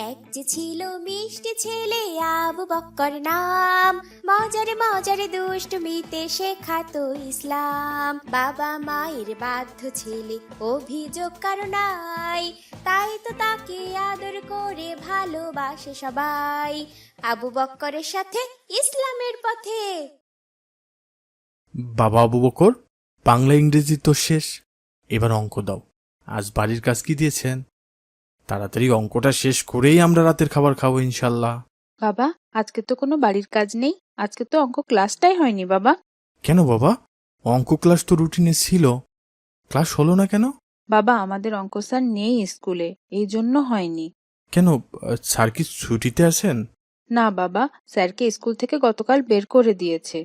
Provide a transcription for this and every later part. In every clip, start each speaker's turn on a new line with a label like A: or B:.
A: এক যে ছিল মিষ্টি ছেলে আবু বক্কর নাম, মজারে মজারে দুষ্টমিতে শেখাতো ইসলাম। বাবা মায়ের বাধ্য ছেলে, অভিযোগ কারো নাই, তাই তো তাকে আদর করে ভালোবাসে সবাই। আবু বক্করের সাথে ইসলামের পথে।
B: বাবা আবু বকর, বাংলা ইংরেজি তো শেষ, এবার অঙ্ক দাও। আজ বাড়ির কাজ কি দিয়েছেন? তাড়াতাড়ি অঙ্কটা শেষ করেই আমরা রাতের খাবার খাবো ইনশাল্লাহ।
C: বাবা, আজকে তো কোনো বাড়ির কাজ নেই। আজকে তো অঙ্ক ক্লাসটাই হয়নি বাবা।
B: কেন বাবা? অঙ্ক ক্লাস তো রুটিনে ছিল, ক্লাস হলো না কেন?
C: বাবা, আমাদের অঙ্ক স্যার নেই স্কুলে, এই জন্য হয়নি।
B: কেন, স্যার কি ছুটিতে আছেন?
C: না বাবা, স্যারকে স্কুল থেকে গতকাল বের করে দিয়েছে।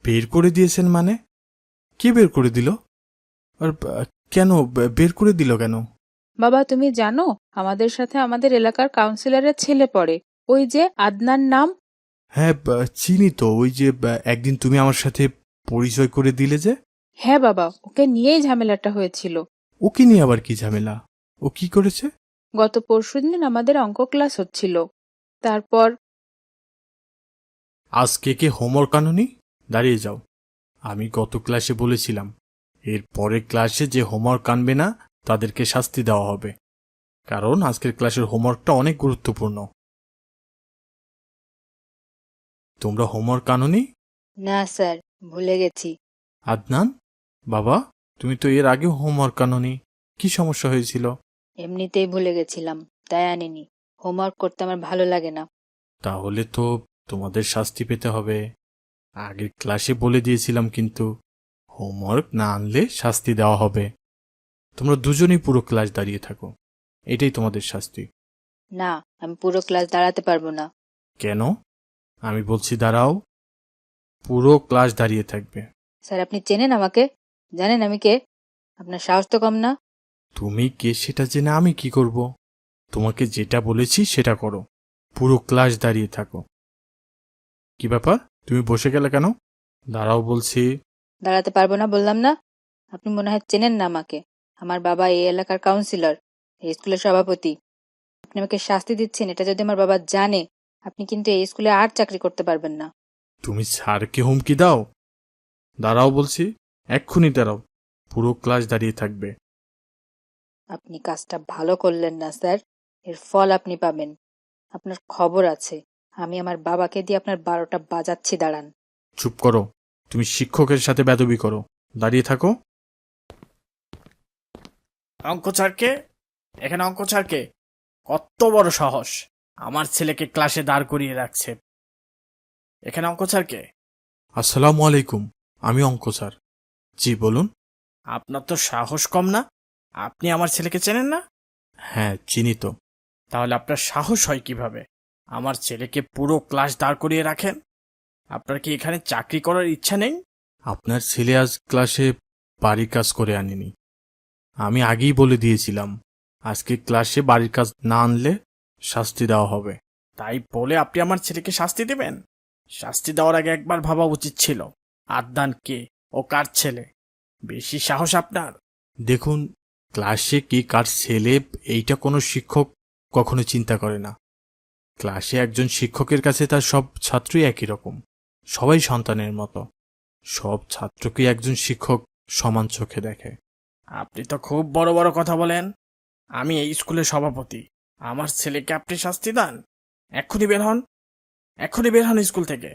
B: বের করে দিয়েছেন মানে? কে বের করে দিল? আর কেন বের করে দিল কেন?
C: বাবা, তুমি জানো আমাদের সাথে আমাদের এলাকার কাউন্সিলরের ছেলে পড়ে, ওই যে আদনান নাম।
B: হ্যাঁ, চিনি তো, ওই যে একদিন তুমি আমার সাথে পরিচয় করে দিলে যে।
C: হ্যাঁ বাবা, ওকে নিয়েই ঝামেলাটা হয়েছিল।
B: ও কি নিয়ে আবার কি ঝামেলা? ও কি করেছে?
C: গত পরশুদিন আমাদের অঙ্ক ক্লাস হচ্ছিল, তারপর
B: আজকে কে হোমওয়ার্ক আনোনি? দাঁড়িয়ে যাও। আমি গত ক্লাসে বলেছিলাম, এর পরের ক্লাসে যে হোমওয়ার্ক আনবে না তাদেরকে শাস্তি দেওয়া হবে, কারণ আজকের ক্লাসের হোমওয়ার্কটা অনেক গুরুত্বপূর্ণ। তোমরা হোমওয়ার্ক আনোনি?
C: না স্যার, ভুলে গেছি।
B: আদনান, বাবা, তুমি তো এর আগেও হোমওয়ার্ক আনোনি, কি সমস্যা হয়েছিল?
C: এমনিতেই ভুলে গেছিলাম, তাই আনিনি। হোমওয়ার্ক করতে আমার ভালো লাগে না।
B: তাহলে তো তোমাদের শাস্তি পেতে হবে। আগের ক্লাসে বলে দিয়েছিলাম কিন্তু, হোমওয়ার্ক না আনলে শাস্তি দেওয়া হবে। তোমরা দুজনেই পুরো ক্লাস দাঁড়িয়ে থাকো, এটাই তোমাদের শাস্তি।
C: না, আমি পুরো ক্লাস দাঁড়াতে পারবো না।
B: কেন? আমি বলছি দাঁড়াও, পুরো ক্লাস দাঁড়িয়ে থাকবে।
C: স্যার, আপনি চেনেন আমাকে? জানেন আমি কে? আপনার সাহস তো কম না।
B: তুমি কে সেটা জেনে আমি কি করব? তোমাকে যেটা বলেছি সেটা করো, পুরো ক্লাস দাঁড়িয়ে থাকো। কি ব্যাপার, তুমি বসে গেলে কেন? দাঁড়াও বলছি।
C: দাঁড়াতে পারবো না বললাম না। আপনি মনে হয় চেনেন না আমাকে। আমার বাবা এই এলাকার কাউন্সিলর, এই স্কুলের সভাপতি। আপনি আমাকে শাস্তি দিচ্ছেন, এটা যদি আমার বাবা জানে, আপনি কিন্তু এই স্কুলে আর চাকরি করতে পারবেন না।
B: তুমি স্যারকে হুমকি দাও? দাঁড়াও বলছি, এক্ষুনি দাঁড়াও, পুরো ক্লাস দাঁড়িয়ে থাকবে।
C: আপনি কাজটা ভালো করলেন না স্যার, এর ফল আপনি পাবেন। আপনার খবর আছে, আমি আমার বাবাকে দিয়ে আপনার 12টা বাজাচ্ছি, দাঁড়ান।
B: চুপ করো, তুমি শিক্ষকের সাথে বেদবি করো, দাঁড়িয়ে থাকো।
D: অঙ্ক স্যারকে, এখানে অঙ্ক স্যারকে, কত বড় সাহস আমার ছেলেকে ক্লাসে দাঁড় করিয়ে রাখছে। এখানে অঙ্ক স্যারকে।
B: আসসালামু আলাইকুম, আমি অঙ্ক স্যার। জি বলুন।
D: আপনার তো সাহস কম না? আপনি আমার ছেলেকে চেনেন না?
B: হ্যাঁ, চিনি তো।
D: তাহলে আপনার সাহস হয় কিভাবে আমার ছেলেকে পুরো ক্লাস দাঁড় করিয়ে রাখেন? আপনার কি এখানে চাকরি করার ইচ্ছা নেই?
B: আপনার ছেলে আজ ক্লাসে বাড়ির কাজ করে আনেনি। আমি আগেই বলে দিয়েছিলাম, আজকে ক্লাসে বাড়ির কাজ না আনলে শাস্তি দেওয়া হবে।
D: তাই বলে আপনি আমার ছেলেকে শাস্তি দেবেন? শাস্তি দেওয়ার আগে একবার ভাবা উচিত ছিল আদনান কে, ও কার ছেলে। বেশি সাহস আপনার।
B: দেখুন, ক্লাসে কি কার ছেলে এইটা কোনো শিক্ষক কখনো চিন্তা করে না। ক্লাসে একজন শিক্ষকের কাছে তার সব ছাত্রই একই রকম, সবাই সন্তানের মতো। সব ছাত্রকে একজন শিক্ষক সমান চোখে দেখে।
D: আপনি তো খুব বড় বড় কথা বলেন। আমি এই স্কুলের সভাপতি, আমার ছেলেকে আপনি শাস্তি দেন? এক্ষুনি বের হন, এক্ষুনি বের হন স্কুল থেকে।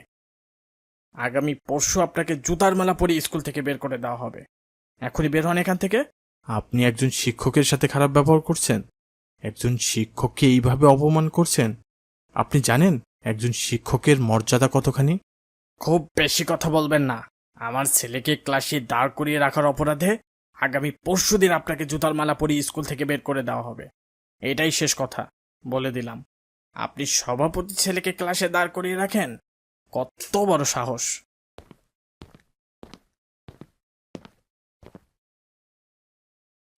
D: আগামী পরশু আপনাকে জুতার মালা পরিয়ে স্কুল থেকে বের করে দেওয়া হবে। এক্ষুনি বের হন এখান থেকে।
B: আপনি একজন শিক্ষকের সাথে খারাপ ব্যবহার করছেন, একজন শিক্ষককে এইভাবে অপমান করছেন। আপনি জানেন একজন শিক্ষকের মর্যাদা কতখানি?
D: খুব বেশি কথা বলবেন না। আমার ছেলেকে ক্লাসে দাঁড় করিয়ে রাখার অপরাধে আগামী পরশুদিন আপনাকে জুতার মালা পরিয়ে স্কুল থেকে বের করে দেওয়া হবে। এটাই শেষ কথা, বলে দিলাম। আপনি সভাপতি ছেলেকে ক্লাসে দাঁড় করিয়ে রাখেন? কত বড় সাহস!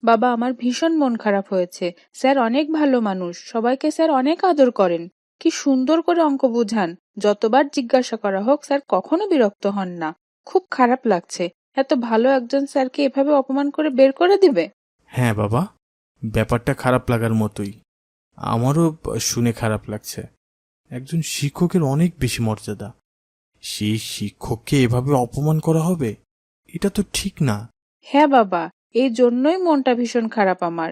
C: বাবা, আমার ভীষণ মন খারাপ হয়েছে। স্যার অনেক ভালো মানুষ, সবাইকে স্যার অনেক আদর করেন। কি সুন্দর করে অঙ্ক বুঝান। যতবার জিজ্ঞাসা করা হোক স্যার কখনো বিরক্ত হন না। খুব খারাপ লাগছে, এত ভালো একজন স্যারকে এভাবে অপমান করে বের করে দিবে।
B: হ্যাঁ বাবা, ব্যাপারটা খারাপ লাগার মতোই, আমারও শুনে খারাপ লাগছে। একজন শিক্ষকের অনেক বেশি মর্যাদা, সেই শিক্ষককে এভাবে অপমান করা হবে? এটা তো ঠিক না।
C: হ্যাঁ বাবা, এই জন্যই মনটা ভীষণ খারাপ আমার।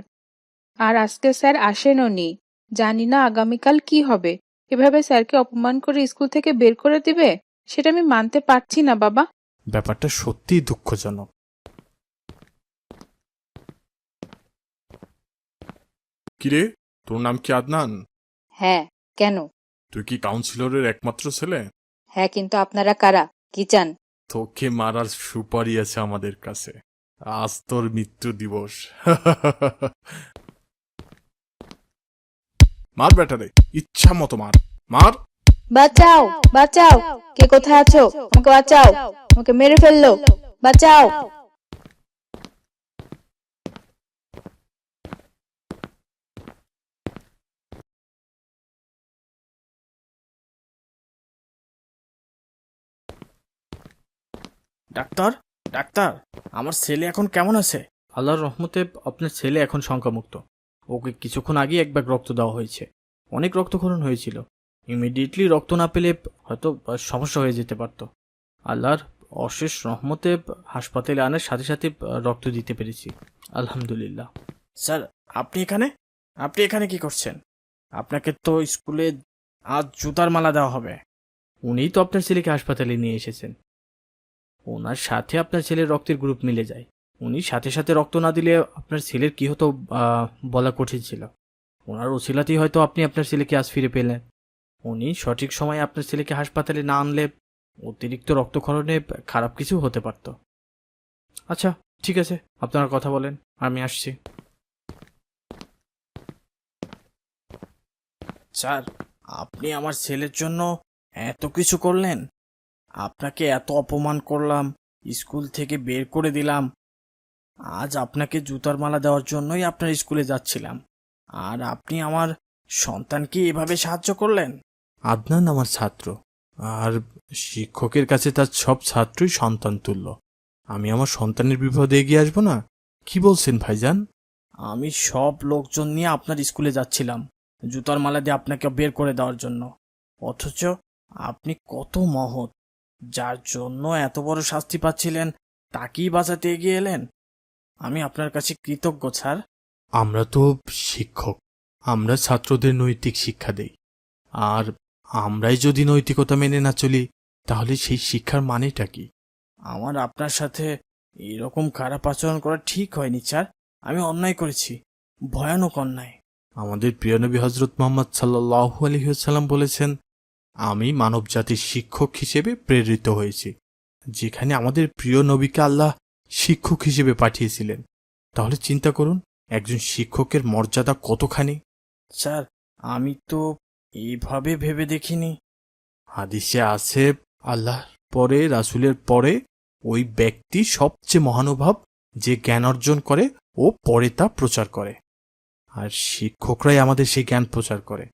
C: আর আজকে স্যার আসেনও নি। জানি না আগামীকাল কি হবে। এভাবে স্যারকে অপমান করে স্কুল থেকে বের করে দিবে, সেটা আমি মানতে পারছি না বাবা।
B: ব্যাপারটা সত্যিই দুঃখজনক।
E: কিরে, তোর নাম কি আদনান?
F: হ্যাঁ, কেন?
E: তুই কি কাউন্সিলরের একমাত্র ছেলে?
F: হ্যাঁ, কিন্তু আপনারা কারা? কি চান?
E: তোকে মারার সুপারি আছে আমাদের কাছে। আজ তোর মৃত্যু দিবস। মার বেটারে, ইচ্ছা মতো মার মার।
F: বাঁচাও, বাঁচাও! কে কোথায় আছো? আমাকে বাঁচাও! আমাকে মেরে ফেললো! বাঁচাও!
D: ডাক্তার, ডাক্তার, আমার ছেলে এখন কেমন আছে?
B: আল্লাহর রহমতে আপনার ছেলে এখন শঙ্কামুক্ত। ওকে কিছুক্ষণ আগেই এক ব্যাগ রক্ত দেওয়া হয়েছে। অনেক রক্তক্ষরণ হয়েছিল। ইমিডিয়েটলি রক্ত না পেলে হয়তো সমস্যা হয়ে যেতে পারত। আল্লাহর অশেষ রহমতে হাসপাতালে আনার সাথে সাথে রক্ত দিতে পেরেছি, আলহামদুলিল্লাহ।
D: স্যার, আপনি এখানে কি করছেন? আপনাকে তো স্কুলে আজ জুতার মালা দেওয়া হবে।
B: উনিই তো আপনার ছেলেকে হাসপাতালে নিয়ে এসেছেন। ওনার সাথে আপনার ছেলের রক্তের গ্রুপ মিলে যায়। উনি সাথে সাথে রক্ত না দিলে আপনার ছেলের কি হতো বলা কঠিন ছিল। ওনার ওসিলাতেই হয়তো আপনি আপনার ছেলেকে আজ ফিরে পেলেন। উনি সঠিক সময়ে আপনার ছেলেকে হাসপাতালে না আনলে অতিরিক্ত রক্তক্ষরণে খারাপ কিছু হতে পারত। আচ্ছা, ঠিক আছে, আপনারা কথা বলেন, আমি আসছি।
D: স্যার, আপনি আমার ছেলের জন্য এত কিছু করলেন। আপনাকে এত অপমান করলাম, স্কুল থেকে বের করে দিলাম। আজ আপনাকে জুতার মালা দেওয়ার জন্যই আপনার স্কুলে যাচ্ছিলাম, আর আপনি আমার সন্তানকে এভাবে সাহায্য করলেন।
B: আদনান আমার ছাত্র, আর শিক্ষকের কাছে তার সব ছাত্রই সন্তান তুল্য। আমি আমার সন্তানের বিপদে এগিয়ে আসবো না? কি বলছেন ভাইজান?
D: আমি সব লোকজন নিয়ে আপনার স্কুলে যাচ্ছিলাম জুতার মালা দিয়ে আপনাকে বের করে দেওয়ার জন্য, অথচ আপনি কত মহৎ, যার জন্য এত বড় শাস্তি পাচ্ছিলেন তাকেই বাঁচাতে এগিয়ে এলেন। আমি আপনার কাছে কৃতজ্ঞ স্যার।
B: আমরা তো শিক্ষক, আমরা ছাত্রদের নৈতিক শিক্ষা দেই। আর আমরাই যদি নৈতিকতা মেনে না চলি, তাহলে সেই শিক্ষার মানেটা কি?
D: আমার আপনার সাথে এরকম খারাপ আচরণ করা ঠিক হয়নি স্যার। আমি অন্যায় করেছি, ভয়ানক অন্যায়।
B: আমাদের প্রিয় নবী হজরত মোহাম্মদ সাল্লাল্লাহু আলাইহি ওয়াসাল্লাম বলেছেন, আমি মানবজাতির শিক্ষক হিসেবে প্রেরিত হয়েছি। যেখানে আমাদের প্রিয় নবীকে আল্লাহ শিক্ষক হিসেবে পাঠিয়েছিলেন, তাহলে চিন্তা করুন একজন শিক্ষকের মর্যাদা কতখানি।
D: স্যার, আমি তো এইভাবে ভেবে দেখিনি।
B: হাদিসে আছে, আল্লাহর পরে, রাসূলের পরে ওই ব্যক্তি সবচেয়ে মহানুভব যে জ্ঞান অর্জন করে ও পরে তা প্রচার করে। আর শিক্ষকরাই আমাদের সেই জ্ঞান প্রচার করে।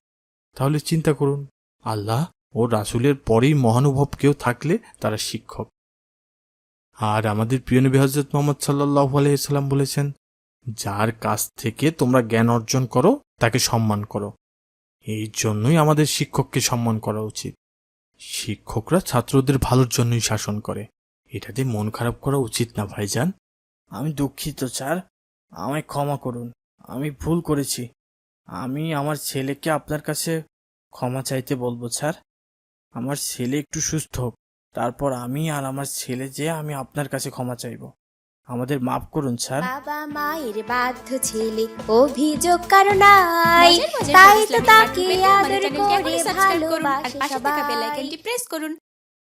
B: তাহলে চিন্তা করুন, আল্লাহ ও রাসূলের পরেই মহানুভব কেউ থাকলে তারা শিক্ষক। আর আমাদের প্রিয় নবী হযরত মুহাম্মদ সাল্লাল্লাহু আলাইহি ওয়াসাল্লাম বলেছেন, যার কাছ থেকে তোমরা জ্ঞান অর্জন করো তাকে সম্মান করো। এই জন্যই আমাদের শিক্ষককে সম্মান করা উচিত। শিক্ষকরা ছাত্রদের ভালোর জন্যই শাসন করে, এটাতে মন খারাপ করা উচিত না ভাইজান।
D: আমি দুঃখিত স্যার, আমায় ক্ষমা করুন। আমি ভুল করেছি। আমি আমার ছেলেকে আপনার কাছে ক্ষমা চাইতে বলবো স্যার। আমার ছেলে একটু সুস্থ হোক, তারপর আমি আর আমার ছেলে যে আমি আপনার কাছে ক্ষমা চাইবো। আমাদের মাফ করুন স্যার।
A: বাবা মায়ের বাধ্য ছেলে অভিযোগ কারো নাই,
G: মজার মজার
A: তাই তো
G: ইসলামিক
A: তাকে
G: কার্টুন পেতে আমাদের
A: আদর
G: চ্যানেলটি
A: করে
G: এখনই সাবস্ক্রাইব করুন আর
A: ভালোবাসে
G: পাশে থাকা বেল
A: সবাই।
G: আইকনটি প্রেস করুন।